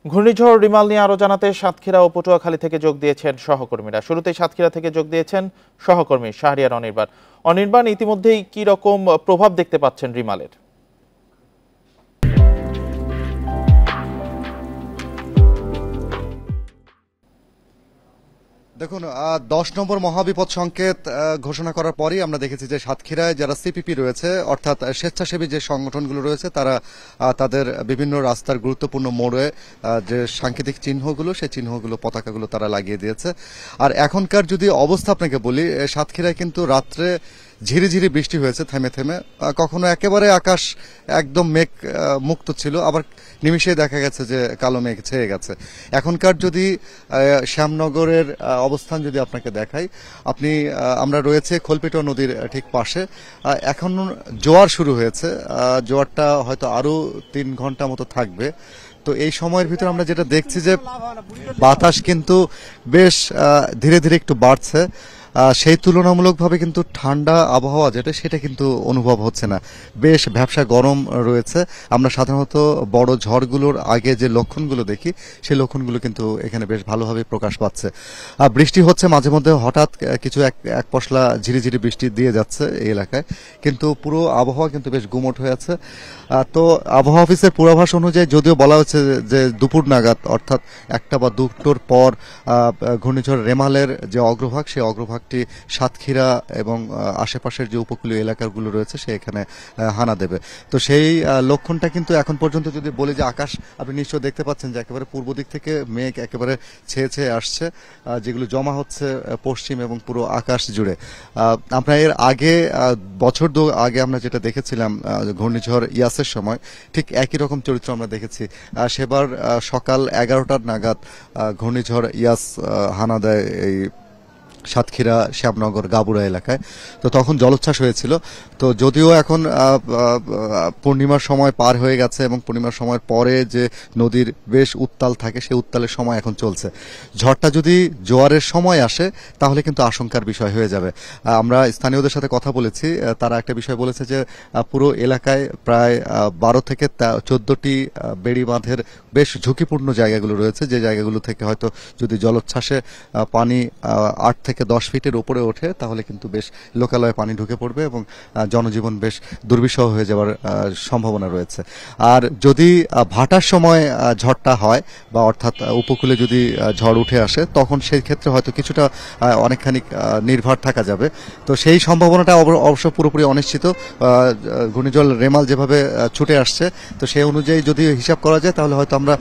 ঘূর্ণিঝড় রিমাল নিয়ে আরো জানাতে সাতক্ষীরা ও পটুয়াখালী থেকে যোগ দিয়েছেন সহকর্মীরা। শুরুতেই সাতক্ষীরা থেকে যোগ দিয়েছেন সহকর্মী শাহরিয়ার অনির্বাণ। অনির্বাণ, ইতিমধ্যেই কি রকম প্রভাব দেখতে পাচ্ছেন রিমালের? দেখুন, 10 নম্বর মহাবিপদ সংকেত ঘোষণা করার পরই আমরা দেখেছি যে সাতক্ষীরায় যারা সিপিপি রয়েছে, অর্থাৎ স্বেচ্ছাসেবী যে সংগঠনগুলো রয়েছে, তারা তাদের বিভিন্ন রাস্তার গুরুত্বপূর্ণ মোড়ে যে সাংকেতিক চিহ্নগুলো, সেই চিহ্নগুলো, পতাকাগুলো তারা লাগিয়ে দিয়েছে। আর এখনকার যদি অবস্থা আপনাকে বলি, সাতক্ষীরায় কিন্তু রাত্রে ঝিরিঝিরি বৃষ্টি হয়েছে থেমে থেমে। কখনো একেবারে আকাশ একদম মেঘ মুক্ত ছিল, আবার নিমিষে দেখা গেছে যে কালো মেঘ ছেয়ে গেছে। এখনকার যদি শ্যামনগরের অবস্থান যদি আপনাকে দেখাই, আমরা রয়েছে খোলপিটোয়া নদীর ঠিক পাশে। এখন জোয়ার শুরু হয়েছে, জোয়ারটা হয়তো আরো 3 ঘন্টা মতো থাকবে। তো এই সময়ের ভিতরে আমরা যেটা দেখছি যে বাতাস কিন্তু বেশ ধীরে ধীরে একটু বাড়ছে। সেই তুলনামূলকভাবে কিন্তু ঠান্ডা আবহাওয়া সেটা কিন্তু অনুভব হচ্ছে না, বেশ ভ্যাপসা গরম রয়েছে। আমরা সাধারণত বড় ঝড়গুলোর আগে যে লক্ষণগুলো দেখি, সেই লক্ষণগুলো কিন্তু এখানে বেশ ভালোভাবে প্রকাশ পাচ্ছে। বৃষ্টি হচ্ছে মাঝে মধ্যে, হঠাৎ কিছু এক পশলা ঝিরিঝিরি বৃষ্টি দিয়ে যাচ্ছে এই এলাকায়, কিন্তু পুরো আবহাওয়া কিন্তু বেশ গুমোট হয়ে আছে। তো আবহাওয়া অফিসের পূর্বাভাস অনুযায়ী যদিও বলা হচ্ছে যে দুপুর নাগাদ, অর্থাৎ 1টা বা 2টোর পর ঘূর্ণিঝড় রেমালের যে অগ্রভাগ, সেই অগ্রভাগটি সাতক্ষীরা এবং আশেপাশের যে উপকূলীয় এলাকাগুলো রয়েছে সেখানে হানা দেবে। তো সেই লক্ষণটা কিন্তু এখন পর্যন্ত যদি বলি যে আকাশ, আপনি নিশ্চয় দেখতে পাচ্ছেন যে একেবারে পূর্ব দিক থেকে মেঘ একেবারে ছেয়ে ছেয়ে আসছে, যেগুলো জমা হচ্ছে পশ্চিম এবং পুরো আকাশ জুড়ে। আমরা এর আগে বছর 2 আগে আমরা যেটা দেখেছিলাম ঘূর্ণিঝড় ইয়াসের সময়, ঠিক একই রকম চরিত্র আমরা দেখেছি। সেবার সকাল 11টার নাগাদ ঘূর্ণিঝড় ইয়াস হানা দেয় এই সাতক্ষীরা, শ্যামনগর, গাবুড়া এলাকায়। তো তখন জলোচ্ছ্বাস হয়েছিল। তো যদিও এখন পূর্ণিমার সময় পার হয়ে গেছে এবং পূর্ণিমার সময়ের পরে যে নদীর বেশ উত্তাল থাকে, সেই উত্তালের সময় এখন চলছে। ঝড়টা যদি জোয়ারের সময় আসে তাহলে কিন্তু আশঙ্কার বিষয় হয়ে যাবে। আমরা স্থানীয়দের সাথে কথা বলেছি, তারা একটা বিষয় বলেছে যে পুরো এলাকায় প্রায় 12 থেকে 14টি বেড়ি বাঁধের বেশ ঝুঁকিপূর্ণ জায়গাগুলো রয়েছে, যে জায়গাগুলো থেকে হয়তো যদি জলোচ্ছ্বাসে পানি 8 থেকে 10 ফিটের উপরে ওঠে তাহলে কিন্তু বেশ লোকালয়ে পানি ঢুকে পড়বে এবং জনজীবন বেশ দুর্বিষহ হয়ে যাওয়ার সম্ভাবনা রয়েছে। আর যদি ভাটার সময় ঝড়টা হয়, বা অর্থাৎ উপকূলে যদি ঝড় উঠে আসে, তখন সেই ক্ষেত্রে হয়তো কিছুটা অনেকখানি নির্ভর থাকা যাবে। তো সেই সম্ভাবনাটা অবশ্য পুরোপুরি অনিশ্চিত। ঘূর্ণিঝড় রেমাল যেভাবে ছুটে আসছে, তো সেই অনুযায়ী যদি হিসাব করা যায় তাহলে হয়তো আমরা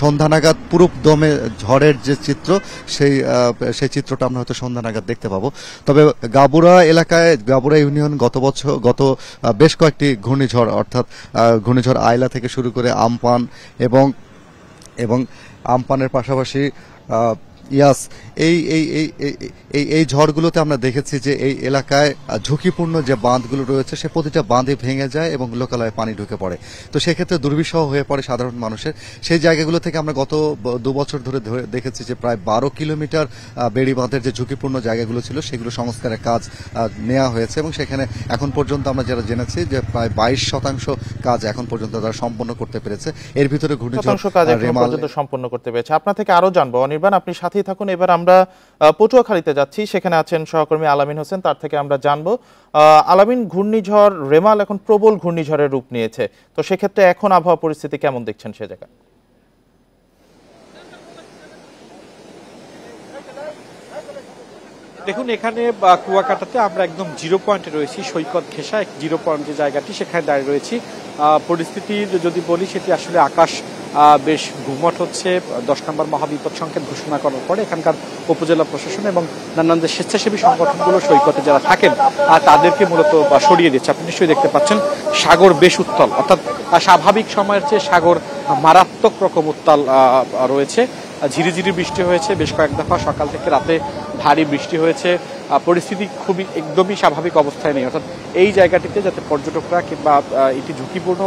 সন্ধ্যা নাগাদ পুরো দমে ঝড়ের যে চিত্র, সেই চিত্রটা আমরা হয়তো সন্ধ্যা নাগাদ দেখতে পাবো। তবে গাবুড়া এলাকায়, গাবুড়া ইউনিয়ন গত বেশ কয়েকটি ঘূর্ণিঝড়, অর্থাৎ ঘূর্ণিঝড় আইলা থেকে শুরু করে আমপান এবং আমপানের পাশাপাশি ইয়াস, এই ঝড়গুলোতে আমরা দেখেছি যে এই এলাকায় ঝুঁকিপূর্ণ যে বাঁধগুলো রয়েছে, সে প্রতিটা বাঁধে ভেঙে যায় এবং লোকালয়ে পানি ঢুকে পড়ে। তো সেক্ষেত্রে দুর্বিষহ হয়ে পড়ে সাধারণ মানুষের। সেই জায়গাগুলো থেকে আমরা গত 2 বছর ধরে দেখেছি যে প্রায় 12 কিলোমিটার বেড়ি বাঁধের যে ঝুঁকিপূর্ণ জায়গাগুলো ছিল, সেগুলো সংস্কারের কাজ নেওয়া হয়েছে এবং সেখানে এখন পর্যন্ত আমরা যারা জেনেছি যে প্রায় 22% কাজ এখন পর্যন্ত তারা সম্পন্ন করতে পেরেছে। এর ভিতরে ঘূর্ণিঝড় রেমাল সম্পন্ন করতে পেরেছে। আপনার থেকে আরো জানবো অনির্বাণ, আপনি সাথেই থাকুন। এবার আমরা পটুয়াখালীতে যাচ্ছি, সেখানে আছেন সহকর্মী আলামিন হোসেন, তার থেকে আমরা জানবো। আলামিন, ঘূর্ণিঝড় রেমাল এখন প্রবল ঘূর্ণিঝড়ের রূপ নিয়েছে, তো সেক্ষেত্রে এখন আবহাওয়া পরিস্থিতি কেমন দেখছেন সে জায়গায়? দেখুন, এখানে কুয়াকাটাতে আমরা একদম 0 পয়েন্টে রয়েছি, সৈকত ঘেঁষা 0 পয়েন্ট যে জায়গাটি, সেখানে দাঁড়িয়ে রয়েছি। পরিস্থিতি যদি বলি, সেটি আসলে আকাশ বেশ ঘুমট হচ্ছে। 10 নম্বর মহাবিপদ সংকেত ঘোষণা করার পরে এখানকার উপজেলা প্রশাসন এবং নানান যে স্বেচ্ছাসেবী সংগঠনগুলো সৈকতে যারা থাকেন তাদেরকে মূলত সরিয়ে দিচ্ছে। আপনি নিশ্চয়ই দেখতে পাচ্ছেন সাগর বেশ উত্তাল, অর্থাৎ স্বাভাবিক সময়ের চেয়ে সাগর মারাত্মক রকম উত্তাল রয়েছে। ঝিরিঝিরি বৃষ্টি হয়েছে বেশ কয়েক দফা, সকাল থেকে রাতে ভারী বৃষ্টি হয়েছে। পরিস্থিতি খুবই একদমই স্বাভাবিক অবস্থায় নেই, অর্থাৎ এই জায়গাটিতে যাতে পর্যটকরা কিংবা এটি ঝুঁকিপূর্ণ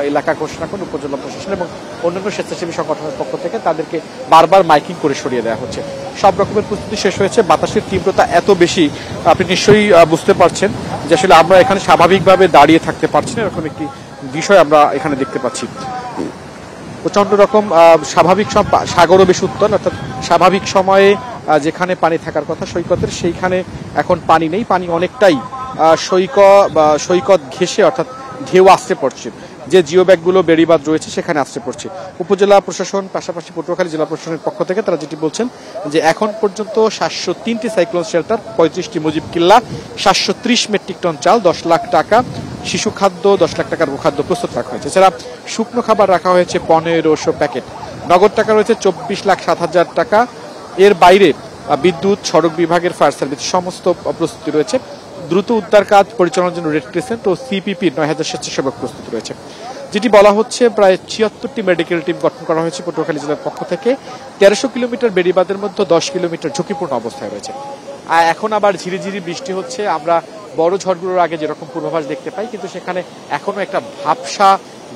এলাকা ঘোষণা করে উপজেলা প্রশাসন এবং অন্যান্য স্বেচ্ছাসেবী সংগঠনের পক্ষ থেকে তাদেরকে বারবার মাইকিং করে সরিয়ে দেওয়া হচ্ছে। সব রকমের প্রস্তুতি শেষ হয়েছে। বাতাসের তীব্রতা এত বেশি, আপনি নিশ্চয়ই বুঝতে পারছেন যে আসলে আমরা এখানে স্বাভাবিকভাবে দাঁড়িয়ে থাকতে পারছি না, এরকম একটি বিষয় আমরা এখানে দেখতে পাচ্ছি। প্রচন্ড রকম স্বাভাবিক সাগরও বেশ উত্তাল, অর্থাৎ স্বাভাবিক সময়ে যেখানে পানি থাকার কথা সৈকতের সেইখানে এখন পানি নেই, পানি অনেকটাই সৈকত ঘেঁষে অর্থাৎ ঢেউ আসতে পড়ছে, যে জিও ব্যাগগুলো বেড়িবাঁধ রয়েছে সেখানে আসতে পড়ছে। উপজেলা প্রশাসন পাশাপাশি পটুয়াখালী জেলা প্রশাসনের পক্ষ থেকে তারা যেটি বলছেন যে এখন পর্যন্ত 703টি সাইক্লোন শেল্টার, 35টি মুজিব কিল্লা, 730 মেট্রিক টন চাল, 10 লাখ টাকা শিশু খাদ্য, 10 লাখ টাকার খাদ্য প্রস্তুত রাখা হয়েছে। এছাড়া শুকনো খাবার রাখা হয়েছে 1500 প্যাকেট, নগদ টাকা রয়েছে 24,07,000 টাকা। এর বাইরে বিদ্যুৎ, সড়ক বিভাগের ফায়ার সার্ভিস সমস্ত প্রস্তুতি রয়েছে। দ্রুত উদ্ধার কাজ পরিচালনার জন্য রেড ক্রিসেন্ট ও সিপিপির 9000 স্বেচ্ছাসেবক প্রস্তুত রয়েছে। যেটি বলা হচ্ছে প্রায় 76টি মেডিকেল টিম গঠন করা হয়েছে পটুয়াখালী জেলার পক্ষ থেকে। 1300 কিলোমিটার বেড়িবাঁধের মধ্যে 10 কিলোমিটার ঝুঁকিপূর্ণ অবস্থায় রয়েছে। আর এখন আবার ঝিরিঝিরি বৃষ্টি হচ্ছে। আমরা বড় ঝড়গুলোর আগে যেরকম পূর্বাভাস দেখতে পাই, কিন্তু সেখানে এখনো একটা ভাবসা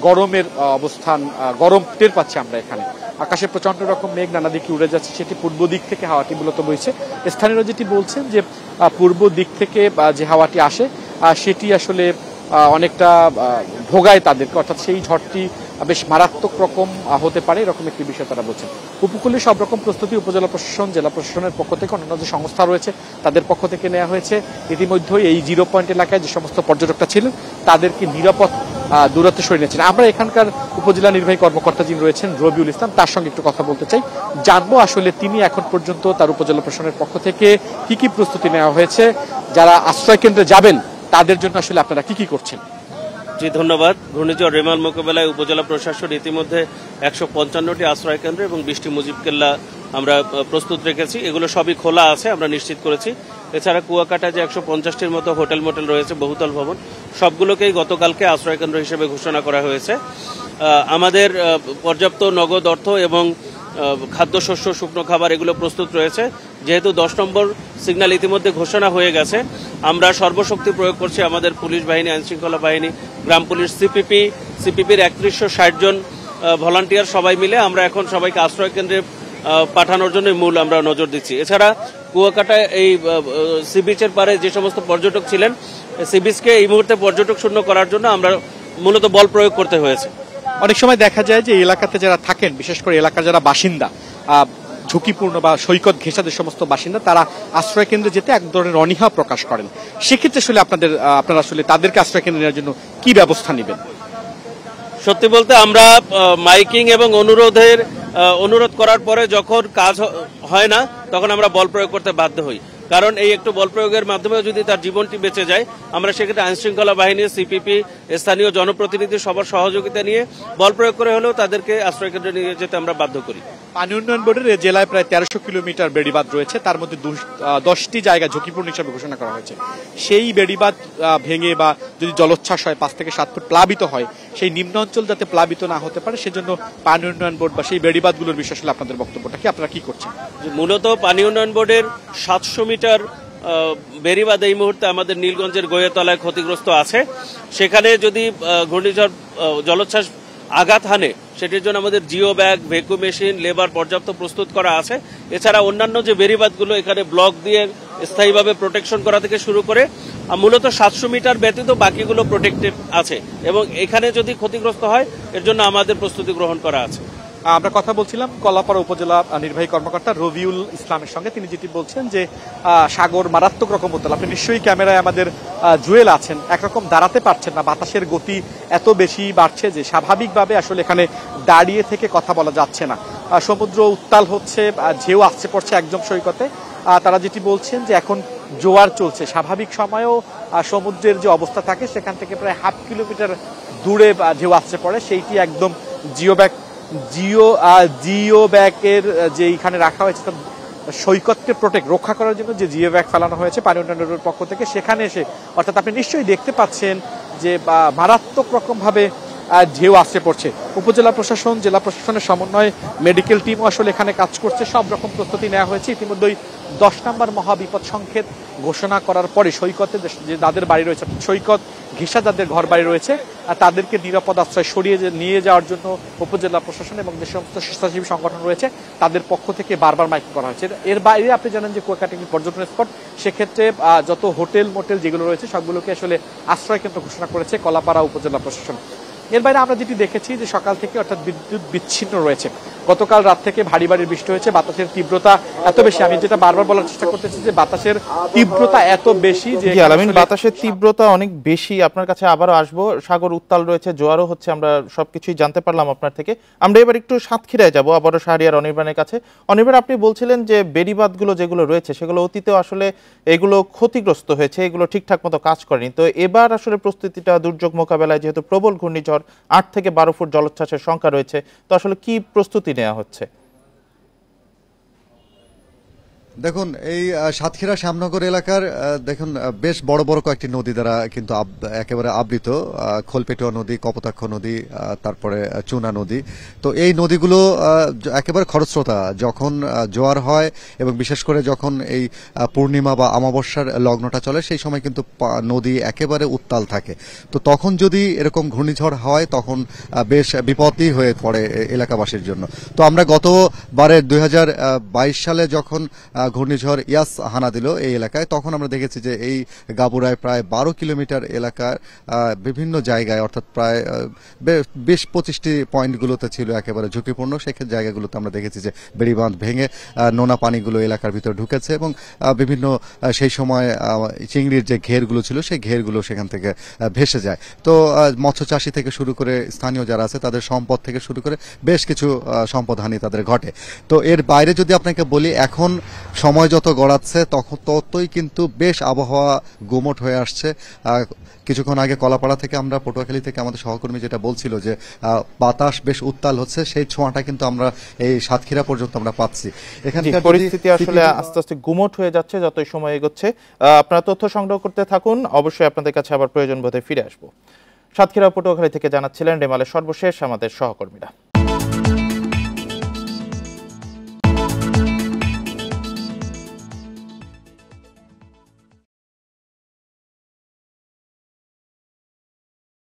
গরমের অবস্থান, গরম টের পাচ্ছি আমরা এখানে। আকাশে প্রচন্ড রকম মেঘ নানা দিকে উড়ে যাচ্ছে, সেটি পূর্ব দিক থেকে হাওয়াটি মূলত বইছে। স্থানীয়রা যেটি বলছেন যে পূর্ব দিক থেকে যে হাওয়াটি আসে সেটি আসলে অনেকটা ভোগায় তাদেরকে, অর্থাৎ সেই ঝড়টি বেশ মারাত্মক রকম হতে পারে, এরকম একটি বিষয় তারা বলছেন। উপকূলে সব রকম প্রস্তুতি উপজেলা প্রশাসন, জেলা প্রশাসনের পক্ষ থেকে, অন্যান্য যে সংস্থা রয়েছে তাদের পক্ষ থেকে নেওয়া হয়েছে। ইতিমধ্যেই এই 0 পয়েন্ট এলাকায় যে সমস্ত পর্যটকরা ছিলেন তাদেরকে নিরাপদ দূরত্বে সরিয়ে নিয়েছেন। আমরা এখানকার উপজেলা নির্বাহী কর্মকর্তা যিনি রয়েছেন রবিউল ইসলাম, তার সঙ্গে একটু কথা বলতে চাই, জানবো আসলে তিনি এখন পর্যন্ত তার উপজেলা প্রশাসনের পক্ষ থেকে কি কি প্রস্তুতি নেওয়া হয়েছে, যারা আশ্রয় কেন্দ্রে যাবেন তাদের জন্য আসলে আপনারা কি কি করছেন। জি ধন্যবাদ। ঘূর্ণিঝড় রেমাল মোকাবেলায় উপজেলা প্রশাসন ইতিমধ্যে 155টি আশ্রয় কেন্দ্র এবং 20টি মুজিব কেল্লা আমরা প্রস্তুত রেখেছি। এগুলো সবই খোলা আছে, আমরা নিশ্চিত করেছি। এছাড়া কুয়াকাটা যে 150টির মতো হোটেল মোটেল রয়েছে, বহুতল ভবন, সবগুলোকেই গতকালকে আশ্রয় কেন্দ্র হিসেবে ঘোষণা করা হয়েছে। আমাদের পর্যাপ্ত নগদ অর্থ এবং খাদ্যশস্য, শুকনো খাবার এগুলো প্রস্তুত রয়েছে। যেহেতু 10 নম্বর সিগন্যাল ইতিমধ্যে ঘোষণা হয়ে গেছে, আমরা সর্বশক্তি প্রয়োগ করছি। আমাদের পুলিশ বাহিনী, আইনশৃঙ্খলা বাহিনী, গ্রাম পুলিশ, সিপিপির 3160 জন ভলান্টিয়ার সবাই মিলে আমরা এখন সবাইকে আশ্রয় কেন্দ্রে পাঠানোর জন্য মূল আমরা নজর দিচ্ছি। এছাড়া কুয়াকাটায় এই সি বিচের পারে যে সমস্ত পর্যটক ছিলেন, সি বিচকে এই মুহূর্তে পর্যটক শূন্য করার জন্য আমরা মূলত বল প্রয়োগ করতে হয়েছে। অনেক সময় দেখা যায় যে এলাকাতে যারা থাকেন, বিশেষ করে এলাকার যারা বাসিন্দা, ঝুঁকিপূর্ণ বা সৈকত ঘেঁষা যে সমস্ত বাসিন্দা, তারা আশ্রয় কেন্দ্রে যেতে এক ধরনের অনীহা প্রকাশ করেন। সেক্ষেত্রে আসলে আপনারা আসলে তাদেরকে আশ্রয় কেন্দ্রে নেওয়ার জন্য কি ব্যবস্থা নেবেন? সত্যি বলতে আমরা মাইকিং এবং অনুরোধ করার পরে যখন কাজ হয় না তখন আমরা বল প্রয়োগ করতে বাধ্য হই। কারণ এই একটু বল প্রয়োগের মাধ্যমে যদি তার জীবনটি বেঁচে যায়, আমরা সেক্ষেত্রে আইনশৃঙ্খলা বাহিনী, সিপিপি, স্থানীয় জনপ্রতিনিধি সবার সহযোগিতা নিয়ে বল প্রয়োগ করে হলেও তাদেরকে আশ্রয় কেন্দ্রে নিয়ে যেতে আমরা বাধ্য করি। পানি উন্নয়ন বোর্ডের জেলায় প্রায় 1300 কিলোমিটার বেড়িবাঁধ রয়েছে, তার মধ্যে 10টি জায়গা ঝুঁকিপূর্ণ হিসাবে ঘোষণা করা হয়েছে। সেই বেড়িবাঁধ ভেঙে বা যদি জলোচ্ছ্বাস হয়, 5 থেকে 7 ফুট প্লাবিত হয়, সেই নিম্ন অঞ্চল যাতে প্লাবিত না হতে পারে সেজন্য পানি উন্নয়ন বোর্ড বা সেই বেড়িবাঁধগুলোর বিষয়ে আসলে আপনাদের বক্তব্যটা কি, আপনারা কি করছেন? মূলত পানি উন্নয়ন বোর্ডের 700 মিটার বেড়িবাঁধ এই মুহূর্তে আমাদের নীলগঞ্জের গোয়েতলায় ক্ষতিগ্রস্ত আছে। সেখানে যদি ঘূর্ণিঝড় জলোচ্ছ্বাস আঘাত হানে, সেটির জন্য আমাদের জিও ব্যাগ, ভেকু মেশিন, লেবার পর্যাপ্ত প্রস্তুত করা আছে। এছাড়া অন্যান্য যে বেড়িবাঁধগুলো এখানে ব্লক দিয়ে স্থায়ীভাবে প্রোটেকশন করা থেকে শুরু করে মূলত 700 মিটার ব্যতীত বাকিগুলো প্রোটেক্টেড আছে, এবং এখানে যদি ক্ষতিগ্রস্ত হয় এর জন্য আমাদের প্রস্তুতি গ্রহণ করা আছে। আমরা কথা বলছিলাম কলাপাড়া উপজেলা নির্বাহী কর্মকর্তা রবিউল ইসলামের সঙ্গে। তিনি যেটি বলছেন যে সাগর মারাত্মক রকম উত্তাল। আপনি নিশ্চয়ই ক্যামেরায় আমাদের জুয়েল আছেন, একরকম দাঁড়াতে পারছেন না, বাতাসের গতি এত বেশি বাড়ছে যে স্বাভাবিকভাবে আসলে এখানে দাঁড়িয়ে থেকে কথা বলা যাচ্ছে না। সমুদ্র উত্তাল হচ্ছে, ঢেউ আসছে পড়ছে একদম সৈকতে। তারা যেটি বলছেন যে এখন জোয়ার চলছে, স্বাভাবিক সময়েও সমুদ্রের যে অবস্থা থাকে সেখান থেকে প্রায় 1/2 কিলোমিটার দূরে ঢেউ আসছে পড়ে। সেইটি একদম জিও ব্যাগের যে এইখানে রাখা হয়েছে সৈকতকে রক্ষা করার জন্য যে জিও ব্যাগ ফেলানো হয়েছে পানি উন্নয়নের পক্ষ থেকে, সেখানে এসে অর্থাৎ আপনি নিশ্চয়ই দেখতে পাচ্ছেন যে মারাত্মক রকম ভাবে ঢেউ আসছে পড়ছে। উপজেলা প্রশাসন, জেলা প্রশাসনের সমন্বয়ে মেডিকেল টিমও আসলে এখানে কাজ করছে। সব রকম প্রস্তুতি নেওয়া হয়েছে। ইতিমধ্যেই 10 নম্বর মহাবিপদ সংকেত ঘোষণা করার পরে সৈকতে যে যাদের বাড়ি রয়েছে, সৈকত ঘেঁষা যাদের ঘর বাড়ি রয়েছে, তাদেরকে নিরাপদ আশ্রয় সরিয়ে নিয়ে যাওয়ার জন্য উপজেলা প্রশাসন এবং যে সমস্ত স্বেচ্ছাসেবী সংগঠন রয়েছে তাদের পক্ষ থেকে বারবার মাইকিং করা হয়েছে। এর বাইরে আপনি জানেন যে কুয়াকাটা একটি পর্যটন স্পট, সেক্ষেত্রে যত হোটেল মোটেল যেগুলো রয়েছে সবগুলোকে আসলে আশ্রয় কেন্দ্র ঘোষণা করেছে কলাপাড়া উপজেলা প্রশাসন। এর বাইরে আমরা যেটি দেখেছি যে সকাল থেকে অর্থাৎ বিদ্যুৎ বিচ্ছিন্ন রয়েছে। গতকাল রাত থেকে ভারী ভারী বৃষ্টি হয়েছে, বাতাসের তীব্রতা এত বেশি, আমি যেটা বারবার বলার চেষ্টা করতেছি যে বাতাসের তীব্রতা এত বেশি যে আলামিন, বাতাসের তীব্রতা অনেক বেশি। আপনার কাছে আবারও আসবো, সাগর উত্তাল রয়েছে, জোয়ারও হচ্ছে, আমরা সবকিছুই জানতে পারলাম আপনার থেকে। আমরা এবার একটু সাতক্ষীরায় যাবো, আবারও শাহরিয়ার অনির্বাণের কাছে। অনির্বাণ, আপনি বলছিলেন যে বেড়িবাঁধগুলো যেগুলো রয়েছে সেগুলো অতীতেও আসলে এগুলো ক্ষতিগ্রস্ত হয়েছে, এগুলো ঠিকঠাক মতো কাজ করেনি। তো এবার আসলে প্রস্তুতিটা দুর্যোগ মোকাবেলায়, যেহেতু প্রবল ঘূর্ণিঝড়, 8 থেকে 12 ফুট জলোচ্ছ্বাসের সংখ্যা রয়েছে, তো আসলে কি প্রস্তুতি নেওয়া হচ্ছে? দেখুন, এই সাতক্ষীরা শ্যামনগর এলাকার দেখুন বেশ বড় বড় কয়েকটি নদী দ্বারা কিন্তু একেবারে আবৃত। খোলপেটুয়া নদী, কপোতাক্ষ নদী, তারপরে চুনা নদী। তো এই নদীগুলো একেবারে খরস্রোতা। যখন জোয়ার হয় এবং বিশেষ করে যখন এই পূর্ণিমা বা অমাবস্যার লগ্নটা চলে, সেই সময় কিন্তু নদী একেবারে উত্তাল থাকে। তো তখন যদি এরকম ঘূর্ণিঝড় হয় তখন বেশ বিপদই হয়ে পড়ে এলাকাবাসীর জন্য। তো আমরা গতবারে 2022 সালে যখন ঘূর্ণিঝড় ইয়াস হানা দিল এই এলাকায়, তখন আমরা দেখেছি যে এই গাবুরায় প্রায় 12 কিলোমিটার এলাকার বিভিন্ন জায়গায়, অর্থাৎ প্রায় 20-25টি পয়েন্টগুলোতে ছিল একেবারে ঝুঁকিপূর্ণ। সেক্ষেত্রে জায়গাগুলোতে আমরা দেখেছি যে বেড়িবাঁধ ভেঙে নোনা পানিগুলো এলাকার ভিতরে ঢুকেছে এবং বিভিন্ন সেই সময় চিংড়ির যে ঘেরগুলো ছিল সেই ঘেরগুলো সেখান থেকে ভেসে যায়। তো মৎস্য চাষী থেকে শুরু করে স্থানীয় যারা আছে তাদের সম্পদ থেকে শুরু করে বেশ কিছু সম্পদহানি তাদের ঘটে। তো এর বাইরে যদি আপনাকে বলি, এখন সময় যত গড়াচ্ছে ততই কিন্তু বেশ আবহাওয়া গুমোট হয়ে আসছে। কিছুক্ষণ আগে কলাপাড়া থেকে আমরা, পটুয়াখালী থেকে আমাদের সহকর্মী যেটা বলছিল যে বাতাস বেশ উত্তাল হচ্ছে, সেই ছোঁয়াটা কিন্তু আমরা এই সাতক্ষীরা পর্যন্ত আমরা পাচ্ছি। এখানকার পরিস্থিতি আসলে আস্তে আস্তে গুমোট হয়ে যাচ্ছে যতই সময় এগোচ্ছে। আপনারা তথ্য সংগ্রহ করতে থাকুন, অবশ্যই আপনাদের কাছে আবার প্রয়োজন বোধে ফিরে আসবো। সাতক্ষীরা পটুয়াখালী থেকে জানাচ্ছিলেন রেমালের সর্বশেষ আমাদের সহকর্মীরা।